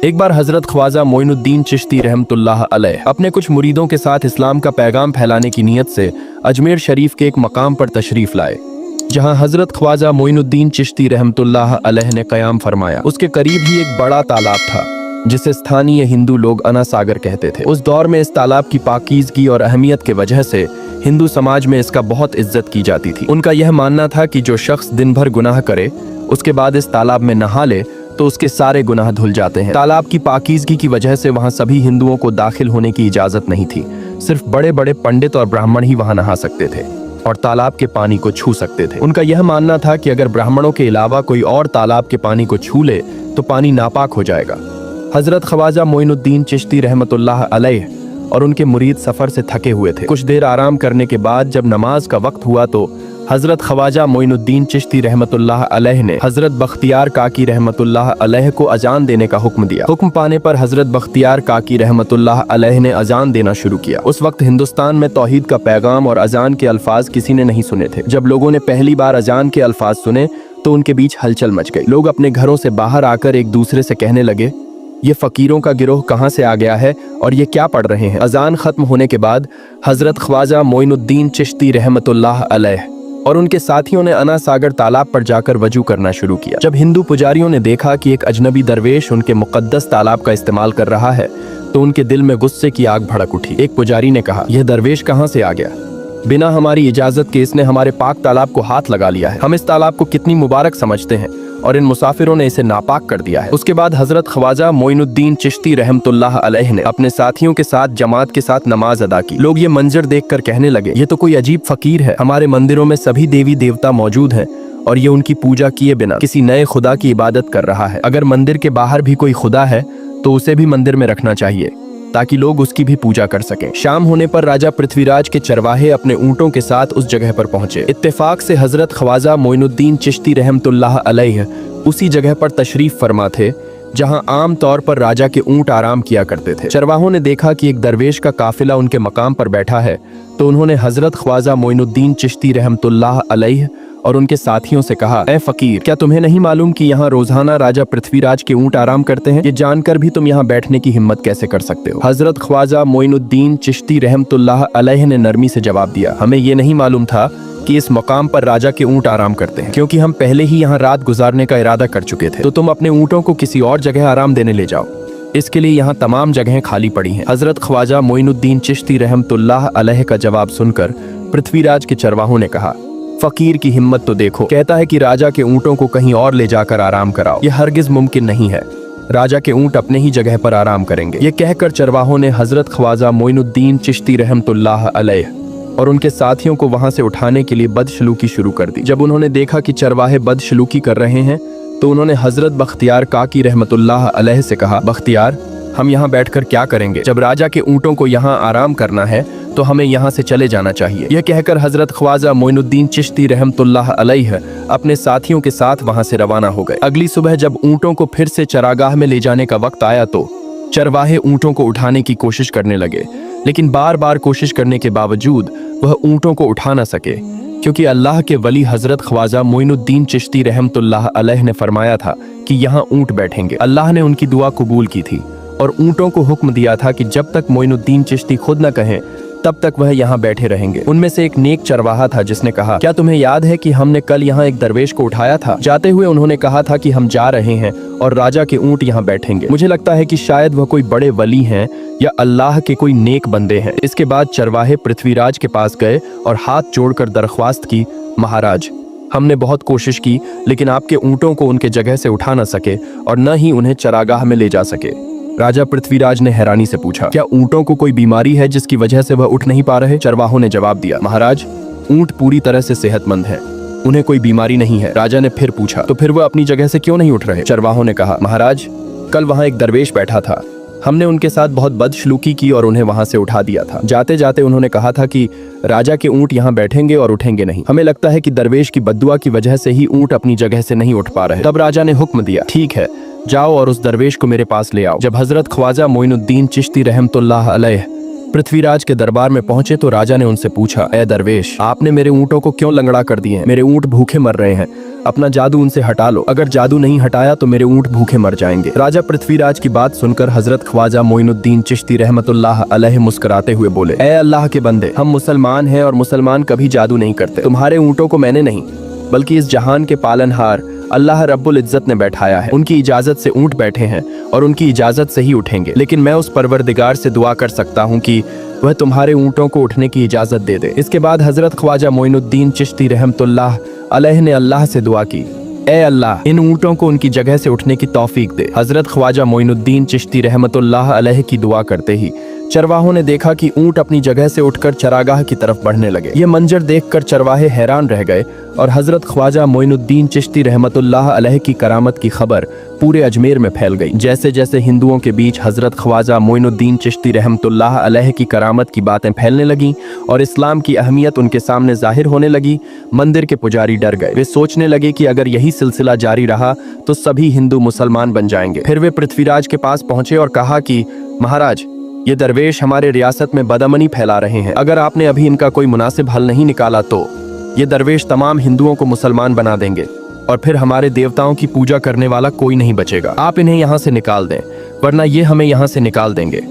एक बार हजरत ख्वाजा मोइनुद्दीन चिश्ती रहमतुल्लाह अलैह अपने कुछ मुरीदों के साथ इस्लाम का पैगाम फैलाने की नीयत से अजमेर शरीफ के एक मकाम पर तशरीफ लाए, जहां हजरत ख्वाजा मोइनुद्दीन चिश्ती रहमतुल्लाह अलैह ने क़याम फरमाया। उसके करीब ही एक बड़ा तालाब था जिसे स्थानीय हिंदू लोग अना सागर कहते थे। उस दौर में इस तालाब की पाकीज़गी और अहमियत के वजह से हिंदू समाज में इसका बहुत इज्जत की जाती थी। उनका यह मानना था कि जो शख्स दिन भर गुनाह करे उसके बाद इस तालाब में नहा ले तो उसके सारे गुनाह धुल जाते हैं। तालाब की पाकीज़गी की वजह से वहाँ सभी हिंदुओं को दाखिल होने की इजाज़त नहीं थी। सिर्फ बड़े बड़े पंडित और ब्राह्मण ही वहाँ नहा सकते थे और तालाब के पानी को छू सकते थे। उनका यह मानना था कि अगर ब्राह्मणों के अलावा कोई और तालाब के पानी को छू ले तो पानी नापाक हो जाएगा। हजरत ख्वाजा मोइनुद्दीन चिश्ती रहमतुल्लाह अलैह और उनके मुरीद सफ़र से थके हुए थे। कुछ देर आराम करने के बाद जब नमाज का वक्त हुआ तो हजरत ख्वाजा मोइनुद्दीन चिश्ती रहमतुल्लाह अलैह ने हजरत बख्तियार काकी रहमतुल्लाह अलैह को अजान देने का हुक्म दिया। हुक्म पाने पर हजरत बख्तियार काकी रहमतुल्लाह अलैह ने अजान देना शुरू किया। उस वक्त हिंदुस्तान में तौहीद का पैगाम और अजान के अल्फाज किसी ने नहीं सुने थे। जब लोगों ने पहली बार अजान के अल्फाज सुने तो उनके बीच हलचल मच गई। लोग अपने घरों से बाहर आकर एक दूसरे से कहने लगे, ये फ़कीरों का गिरोह कहाँ से आ गया है और ये क्या पढ़ रहे हैं। अजान ख़त्म होने के बाद हजरत ख्वाजा मोइनुद्दीन चिश्ती रहमतुल्लाह अलैह और उनके साथियों ने अना सागर तालाब पर जाकर वजू करना शुरू किया। जब हिंदू पुजारियों ने देखा कि एक अजनबी दरवेश उनके मुक़द्दस तालाब का इस्तेमाल कर रहा है तो उनके दिल में गुस्से की आग भड़क उठी। एक पुजारी ने कहा, यह दरवेश कहाँ से आ गया? बिना हमारी इजाज़त के इसने हमारे पाक तालाब को हाथ लगा लिया है। हम इस तालाब को कितनी मुबारक समझते हैं और इन मुसाफिरों ने इसे नापाक कर दिया है। उसके बाद हजरत ख्वाजा मोइनुद्दीन चिश्ती रहमतुल्लाह अलैह ने अपने साथियों के साथ जमात के साथ नमाज अदा की। लोग ये मंजर देखकर कहने लगे, ये तो कोई अजीब फकीर है। हमारे मंदिरों में सभी देवी देवता मौजूद हैं और ये उनकी पूजा किए बिना किसी नए खुदा की इबादत कर रहा है। अगर मंदिर के बाहर भी कोई खुदा है तो उसे भी मंदिर में रखना चाहिए ताकि लोग उसकी भी पूजा कर सकें। शाम होने पर राजा पृथ्वीराज के चरवाहे अपने ऊँटों के साथ उस जगह पर पहुंचे। इत्तेफाक से हजरत ख्वाजा मोइनुद्दीन चिश्ती रहमतुल्लाह अलैह उसी जगह पर तशरीफ फरमा थे जहां आम तौर पर राजा के ऊँट आराम किया करते थे। चरवाहों ने देखा कि एक दरवेश का काफिला उनके मकाम पर बैठा है तो उन्होंने हजरत ख्वाजा मोइनुद्दीन चिश्ती रहमतुल्लाह अलैह और उनके साथियों से कहा, ए फकीर, क्या तुम्हें नहीं मालूम कि यहाँ रोजाना राजा पृथ्वीराज के ऊँट आराम करते हैं? ये जानकर भी तुम यहाँ बैठने की हिम्मत कैसे कर सकते हो? हजरत ख्वाजा मोइनुद्दीन चिश्ती रहमतुल्लाह अलैह ने नरमी से जवाब दिया, हमें ये नहीं मालूम था कि इस मकाम पर राजा के ऊँट आराम करते हैं, क्योंकि हम पहले ही यहाँ रात गुजारने का इरादा कर चुके थे। तो तुम अपने ऊँटों को किसी और जगह आराम देने ले जाओ, इसके लिए यहाँ तमाम जगहें खाली पड़ी हैं। हजरत ख्वाजा मोइनुद्दीन चिश्ती रहमतुल्लाह अलैह का जवाब सुनकर पृथ्वीराज के चरवाहों ने कहा, फकीर की हिम्मत तो देखो, कहता है कि राजा के ऊँटों को कहीं और ले जाकर आराम कराओ। यह हरगिज मुमकिन नहीं है, राजा के ऊँट अपने ही जगह पर आराम करेंगे। ये कहकर चरवाहों ने हजरत ख्वाजा मोइनुद्दीन चिश्ती रहमतुल्लाह अलैह और उनके साथियों को वहां से उठाने के लिए बदसलूकी शुरू कर दी। जब उन्होंने देखा कि चरवाहे बदसलूकी कर रहे हैं तो उन्होंने हजरत बख्तियार काकी रहमतुल्लाह अलैह से कहा, बख्तियार, हम यहाँ बैठकर क्या करेंगे? जब राजा के ऊँटों को यहाँ आराम करना है तो हमें यहाँ से चले जाना चाहिए। यह कहकर हजरत ख्वाजा मोइनुद्दीन चिश्ती रहमतुल्लाह अलैह अपने साथियों के साथ वहाँ से रवाना हो गए। अगली सुबह जब ऊँटों को फिर से चरागाह में ले जाने का वक्त आया तो चरवाहे ऊँटों को उठाने की कोशिश करने लगे, लेकिन बार बार कोशिश करने के बावजूद वह ऊँटों को उठा न सके, क्योंकि अल्लाह के वली हजरत ख्वाजा मोइनुद्दीन चिश्ती रहमतुल्लाह अलैह ने फरमाया था कि यहाँ ऊँट बैठेंगे। अल्लाह ने उनकी दुआ कबूल की थी और ऊँटों को हुक्म दिया था कि जब तक मोइनुद्दीन चिश्ती खुद न कहें तब तक वह यहाँ बैठे रहेंगे। उनमें से एक नेक चरवाहा था जिसने कहा, क्या तुम्हें याद है कि हमने कल यहाँ एक दरवेश को उठाया था? जाते हुए उन्होंने कहा था कि हम जा रहे हैं और राजा के ऊँट यहाँ बैठेंगे। मुझे लगता है कि शायद वह कोई बड़े वली हैं या अल्लाह के कोई नेक बंदे हैं। इसके बाद चरवाहे पृथ्वीराज के पास गए और हाथ जोड़कर दरख्वास्त की, महाराज, हमने बहुत कोशिश की लेकिन आपके ऊँटों को उनके जगह से उठा न सके और न ही उन्हें चरागाह में ले जा सके। राजा पृथ्वीराज ने हैरानी से पूछा, क्या ऊँटों को कोई बीमारी है जिसकी वजह से वह उठ नहीं पा रहे? चरवाहों ने जवाब दिया, महाराज, ऊँट पूरी तरह से सेहतमंद है, उन्हें कोई बीमारी नहीं है। राजा ने फिर पूछा, तो फिर वह अपनी जगह से क्यों नहीं उठ रहे? चरवाहों ने कहा, महाराज, कल वहाँ एक दरवेश बैठा था, हमने उनके साथ बहुत बदसलूकी की और उन्हें वहाँ से उठा दिया था। जाते जाते उन्होंने कहा था कि राजा के ऊँट यहाँ बैठेंगे और उठेंगे नहीं। हमें लगता है कि दरवेश की बद्दुआ की वजह से ही ऊँट अपनी जगह से नहीं उठ पा रहे। तब राजा ने हुक्म दिया, ठीक है, जाओ और उस दरवेश को मेरे पास ले आओ। जब हजरत ख्वाजा मोइनुद्दीन चिश्ती रहमतुल्लाह अलैह पृथ्वीराज के दरबार में पहुंचे तो राजा ने उनसे पूछा, ए दरवेश, आपने मेरे ऊँटों को क्यों लंगड़ा कर दिए हैं? मेरे ऊँट भूखे मर रहे हैं, अपना जादू उनसे हटा लो, अगर जादू नहीं हटाया तो मेरे ऊंट भूखे मर जाएंगे। राजा पृथ्वीराज की बात सुनकर हजरत ख्वाजा मोइनुद्दीन चिश्ती रहमतुल्लाह अलैह मुस्कुराते हुए बोले, ए अल्लाह के बंदे, हम मुसलमान हैं और मुसलमान कभी जादू नहीं करते। तुम्हारे ऊँटों को मैंने नहीं बल्कि इस जहान के पालनहार अल्लाह रब्बुल इज्जत ने बैठाया है। उनकी इजाजत से ऊँट बैठे हैं और उनकी इजाजत से ही उठेंगे। लेकिन मैं उस परवरदिगार से दुआ कर सकता हूँ कि वह तुम्हारे ऊँटों को उठने की इजाजत दे दे। इसके बाद हजरत ख्वाजा मोइनुद्दीन चिश्ती रहमतुल्लाह अलैह ने अल्लाह से दुआ की, ए अल्लाह, इन ऊँटों को उनकी जगह से उठने की तौफीक दे। हजरत ख्वाजा मोइनुद्दीन चिश्ती रहमतुल्लाह अलैह की दुआ करते ही चरवाहों ने देखा कि ऊँट अपनी जगह से उठकर चरागाह की तरफ बढ़ने लगे। ये मंजर देखकर चरवाहे हैरान रह गए और हजरत ख्वाजा मोइनुद्दीन चिश्ती रहमतुल्लाह अलैह की करामत की खबर पूरे अजमेर में फैल गई। जैसे जैसे हिंदुओं के बीच हजरत ख्वाजा मोइनुद्दीन चिश्ती रहमतुल्लाह अलैह की करामत की बातें फैलने लगीं और इस्लाम की अहमियत उनके सामने जाहिर होने लगी, मंदिर के पुजारी डर गए। वे सोचने लगे कि अगर यही सिलसिला जारी रहा तो सभी हिंदू मुसलमान बन जाएंगे। फिर वे पृथ्वीराज के पास पहुंचे और कहा कि महाराज, ये दरवेश हमारे रियासत में बदअमनी फैला रहे हैं। अगर आपने अभी इनका कोई मुनासिब हल नहीं निकाला तो ये दरवेश तमाम हिंदुओं को मुसलमान बना देंगे और फिर हमारे देवताओं की पूजा करने वाला कोई नहीं बचेगा। आप इन्हें यहाँ से निकाल दें, वरना ये हमें यहाँ से निकाल देंगे।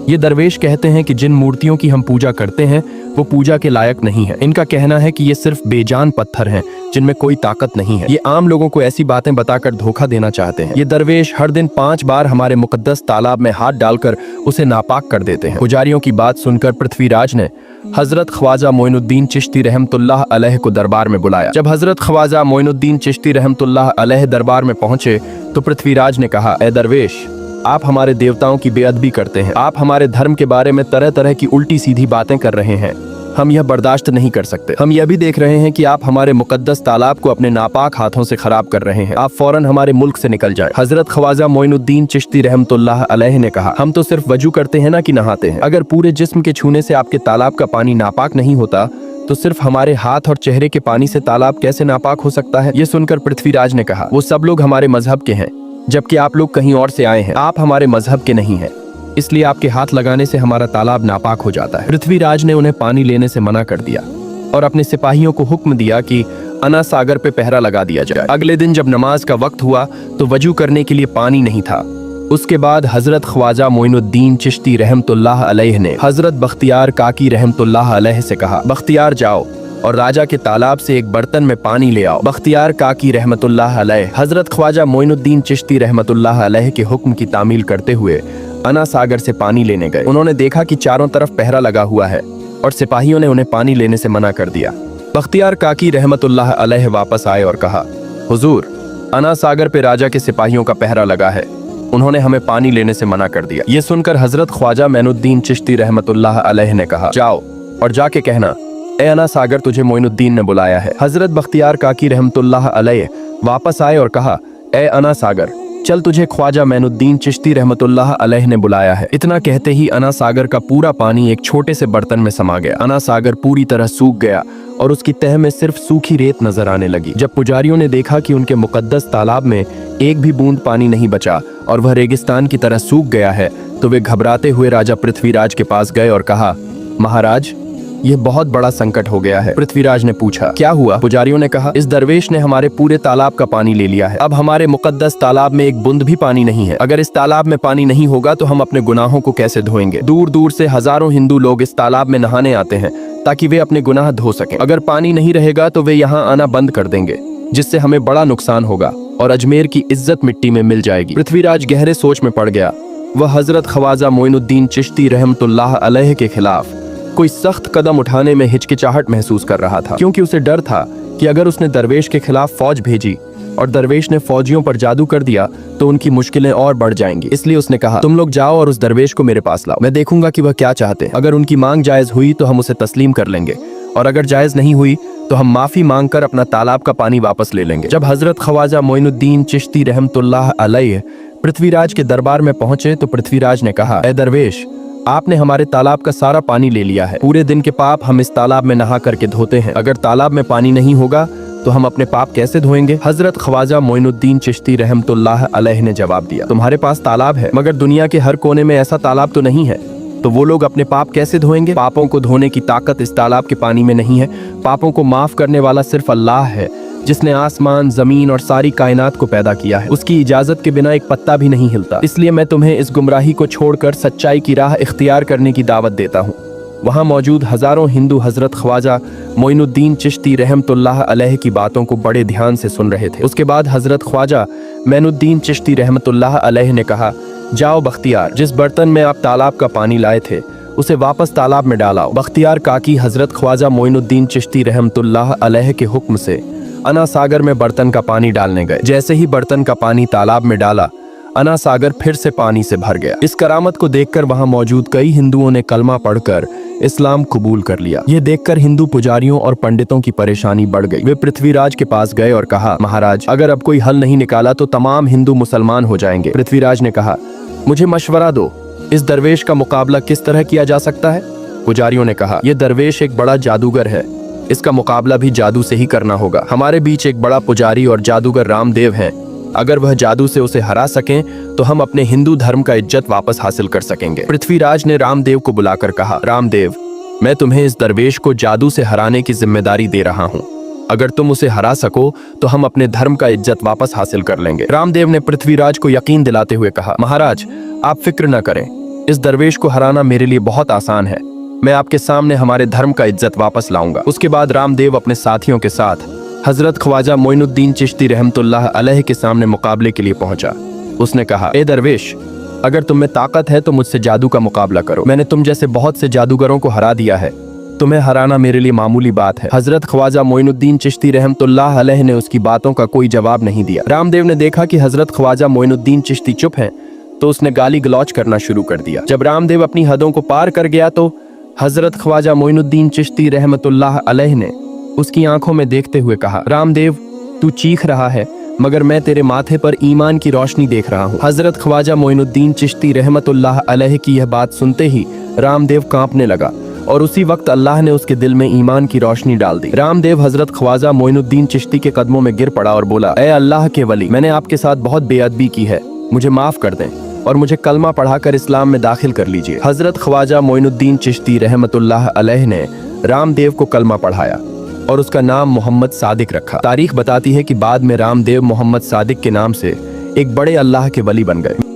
ये दरवेश कहते हैं कि जिन मूर्तियों की हम पूजा करते हैं वो पूजा के लायक नहीं है। इनका कहना है कि ये सिर्फ बेजान पत्थर हैं जिनमें कोई ताकत नहीं है। ये आम लोगों को ऐसी बातें बताकर धोखा देना चाहते हैं। ये दरवेश हर दिन 5 बार हमारे मुकद्दस तालाब में हाथ डालकर उसे नापाक कर देते हैं। पुजारियों की बात सुनकर पृथ्वीराज ने हजरत ख्वाजा मोइनुद्दीन चिश्ती रहमतुल्लाह अलैह को दरबार में बुलाया। जब हजरत ख्वाजा मोइनुद्दीन चिश्ती रहमतुल्लाह अलैह दरबार में पहुंचे तो पृथ्वीराज ने कहा, ए दरवेश, आप हमारे देवताओं की बेअदबी करते हैं। आप हमारे धर्म के बारे में तरह तरह की उल्टी सीधी बातें कर रहे हैं। हम यह बर्दाश्त नहीं कर सकते। हम यह भी देख रहे हैं कि आप हमारे मुकद्दस तालाब को अपने नापाक हाथों से खराब कर रहे हैं। आप फौरन हमारे मुल्क से निकल जाएं। हजरत ख्वाजा मोइनुद्दीन चिश्ती रहमतुल्लाह अलैह ने कहा, हम तो सिर्फ वजू करते हैं ना कि नहाते हैं। अगर पूरे जिस्म के छूने से आपके तालाब का पानी नापाक नहीं होता तो सिर्फ हमारे हाथ और चेहरे के पानी से तालाब कैसे नापाक हो सकता है? ये सुनकर पृथ्वीराज ने कहा, वो सब लोग हमारे मजहब के हैं जबकि आप लोग कहीं और से आए हैं। आप हमारे मजहब के नहीं हैं, इसलिए आपके हाथ लगाने से हमारा तालाब नापाक हो जाता है। पृथ्वीराज ने उन्हें पानी लेने से मना कर दिया और अपने सिपाहियों को हुक्म दिया कि अना सागर पे पहरा लगा दिया जाए। अगले दिन जब नमाज का वक्त हुआ तो वजू करने के लिए पानी नहीं था। उसके बाद हजरत ख्वाजा मोइनुद्दीन चिश्ती रहमतुल्लाह अलैह ने हजरत बख्तियार काकी रहमतुल्लाह अलैह से कहा, बख्तियार जाओ और राजा के तालाब से एक बर्तन में पानी ले आओ। बख्तियार काकी रहमतुल्लाह अलैह हजरत ख्वाजा मोइनुद्दीन चिश्ती रहमतुल्लाह अलैह के हुक्म की तामील करते हुए अना सागर से पानी लेने गए। उन्होंने देखा कि चारों तरफ पहरा लगा हुआ है और सिपाहियों ने उन्हें पानी लेने से मना कर दिया। बख्तियार काकी रहमतुल्लाह अलैह वापस आए और कहा, हुजूर, अना सागर पे राजा के सिपाहियों का पहरा लगा है, उन्होंने हमें पानी लेने से मना कर दिया। ये सुनकर हजरत ख्वाजा मोइनुद्दीन चिश्ती रहमतुल्लाह अलैह ने कहा, जाओ और जाके कहना, ए अना सागर, तुझे मोइनुद्दीन ने बुलाया है। हजरत बख्तियार काकी रहमतुल्लाह अलैह वापस आए और कहा, ए अना सागर, चल, तुझे ख्वाजा मोइनुद्दीन चिश्ती रहमतुल्लाह अलैह ने बुलाया है। इतना कहते ही अना सागर का पूरा पानी एक छोटे से बर्तन में समा गया। अना सागर पूरी तरह सूख गया और उसकी तह में सिर्फ सूखी रेत नजर आने लगी। जब पुजारियों ने देखा कि उनके मुकद्दस तालाब में एक भी बूंद पानी नहीं बचा और वह रेगिस्तान की तरह सूख गया है तो वे घबराते हुए राजा पृथ्वीराज के पास गए और कहा, महाराज, यह बहुत बड़ा संकट हो गया है। पृथ्वीराज ने पूछा, क्या हुआ? पुजारियों ने कहा, इस दरवेश ने हमारे पूरे तालाब का पानी ले लिया है। अब हमारे मुकद्दस तालाब में एक बूंद भी पानी नहीं है। अगर इस तालाब में पानी नहीं होगा तो हम अपने गुनाहों को कैसे धोएंगे? दूर दूर से हजारों हिंदू लोग इस तालाब में नहाने आते हैं ताकि वे अपने गुनाह धो सकें। अगर पानी नहीं रहेगा तो वे यहाँ आना बंद कर देंगे, जिससे हमें बड़ा नुकसान होगा और अजमेर की इज्जत मिट्टी में मिल जाएगी। पृथ्वीराज गहरे सोच में पड़ गया। वह हजरत ख्वाजा मोइनुद्दीन चिश्ती रहमतुल्लाह अलैह के खिलाफ कोई सख्त कदम उठाने में हिचकिचाहट महसूस कर रहा था, क्योंकि उसे डर था कि अगर उसने दरवेश के खिलाफ फौज भेजी और दरवेश ने फौजियों पर जादू कर दिया तो उनकी मुश्किलें और बढ़ जाएंगी। इसलिए उसने कहा, तुम लोग जाओ और उस दरवेश को मेरे पास लाओ। मैं देखूंगा कि वह क्या चाहते हैं। अगर उनकी मांग जायज हुई तो हम उसे तस्लीम कर लेंगे और अगर जायज नहीं हुई तो हम माफी मांगकर अपना तालाब का पानी वापस ले लेंगे। जब हजरत ख्वाजा मोइनुद्दीन चिश्ती रहमतुल्लाह अलैह पृथ्वीराज के दरबार में पहुंचे तो पृथ्वीराज ने कहा, ए दरवेश, आपने हमारे तालाब का सारा पानी ले लिया है। पूरे दिन के पाप हम इस तालाब में नहा करके धोते हैं। अगर तालाब में पानी नहीं होगा तो हम अपने पाप कैसे धोएंगे? हजरत ख्वाजा मोइनुद्दीन चिश्ती रहमतुल्लाह अलैह ने जवाब दिया, तुम्हारे पास तालाब है मगर दुनिया के हर कोने में ऐसा तालाब तो नहीं है, तो वो लोग अपने पाप कैसे धोएंगे? पापों को धोने की ताकत इस तालाब के पानी में नहीं है। पापों को माफ करने वाला सिर्फ अल्लाह है। जिसने आसमान, जमीन और सारी कायनात को पैदा किया है। उसकी इजाजत के बिना एक पत्ता भी नहीं हिलता। इसलिए मैं तुम्हें इस गुमराही को छोड़कर सच्चाई की राह इख्तियार करने की दावत देता हूँ। वहाँ मौजूद हजारों हिंदू हजरत ख्वाजा मोइनुद्दीन चिश्ती रहमतुल्लाह अलैह की बातों को बड़े ध्यान से सुन रहे थे। उसके बाद हजरत ख्वाजा मोइनुद्दीन चिश्ती रहमतुल्लाह अलैह ने कहा, जाओ बख्तियार, जिस बर्तन में आप तालाब का पानी लाए थे उसे वापस तालाब में डालाओ। बख्तियार काकी हजरत ख्वाजा मोइनुद्दीन चिश्ती रहमतुल्लाह अलैह के हुक्म से अना सागर में बर्तन का पानी डालने गए। जैसे ही बर्तन का पानी तालाब में डाला, अना सागर फिर से पानी से भर गया। इस करामत को देखकर वहां मौजूद कई हिंदुओं ने कलमा पढ़कर इस्लाम कबूल कर लिया। ये देखकर हिंदू पुजारियों और पंडितों की परेशानी बढ़ गई। वे पृथ्वीराज के पास गए और कहा, महाराज, अगर अब कोई हल नहीं निकाला तो तमाम हिंदू मुसलमान हो जाएंगे। पृथ्वीराज ने कहा, मुझे मशवरा दो, इस दरवेश का मुकाबला किस तरह किया जा सकता है? पुजारियों ने कहा, यह दरवेश एक बड़ा जादूगर है, इसका मुकाबला भी जादू से ही करना होगा। हमारे बीच एक बड़ा पुजारी और जादूगर रामदेव हैं। अगर वह जादू से उसे हरा सकें तो हम अपने हिंदू धर्म का इज्जत वापस हासिल कर सकेंगे। पृथ्वीराज ने रामदेव को बुलाकर कहा, रामदेव, मैं तुम्हें इस दरवेश को जादू से हराने की जिम्मेदारी दे रहा हूँ। अगर तुम उसे हरा सको तो हम अपने धर्म का इज्जत वापस हासिल कर लेंगे। रामदेव ने पृथ्वीराज को यकीन दिलाते हुए कहा, महाराज, आप फिक्र न करें, इस दरवेश को हराना मेरे लिए बहुत आसान है। मैं आपके सामने हमारे धर्म का इज्जत वापस लाऊंगा। उसके बाद रामदेव अपने साथियों के साथ हजरत ख्वाजा मोइनुद्दीन चिश्ती रहमतुल्लाह अलैह के सामने मुकाबले के लिए पहुंचा। उसने कहा, ए दरवेश, अगर तुम में ताकत है तो मुझसे जादू का मुकाबला करो। मैंने तुम जैसे बहुत से जादूगरों को हरा दिया है, तुम्हें हराना मेरे लिए मामूली बात है। हजरत ख्वाजा मोइनुद्दीन चिश्ती रहमतुल्लाह अलैह ने उसकी बातों का कोई जवाब नहीं दिया। रामदेव ने देखा कि हजरत ख्वाजा मोइनुद्दीन चिश्ती चुप हैं, तो उसने गाली गलौज करना शुरू कर दिया। जब रामदेव अपनी हदों को पार कर गया तो हजरत ख्वाजा मोइनुद्दीन चिश्ती रहमतुल्लाह अलैह ने उसकी आंखों में देखते हुए कहा, रामदेव, तू चीख रहा है मगर मैं तेरे माथे पर ईमान की रोशनी देख रहा हूँ। हजरत ख्वाजा मोइनुद्दीन चिश्ती रहमतुल्लाह अलैह की यह बात सुनते ही रामदेव कांपने लगा और उसी वक्त अल्लाह ने उसके दिल में ईमान की रोशनी डाल दी। रामदेव हजरत ख्वाजा मोइनुद्दीन चिश्ती के कदमों में गिर पड़ा और बोला, ए अल्लाह के वली, मैंने आपके साथ बहुत बेअदबी की है, मुझे माफ कर दें और मुझे कलमा पढ़ाकर इस्लाम में दाखिल कर लीजिए। हजरत ख्वाजा मोइनुद्दीन चिश्ती रहमतुल्लाह अलैह ने रामदेव को कलमा पढ़ाया और उसका नाम मोहम्मद सादिक रखा। तारीख बताती है कि बाद में रामदेव मोहम्मद सादिक के नाम से एक बड़े अल्लाह के वली बन गए।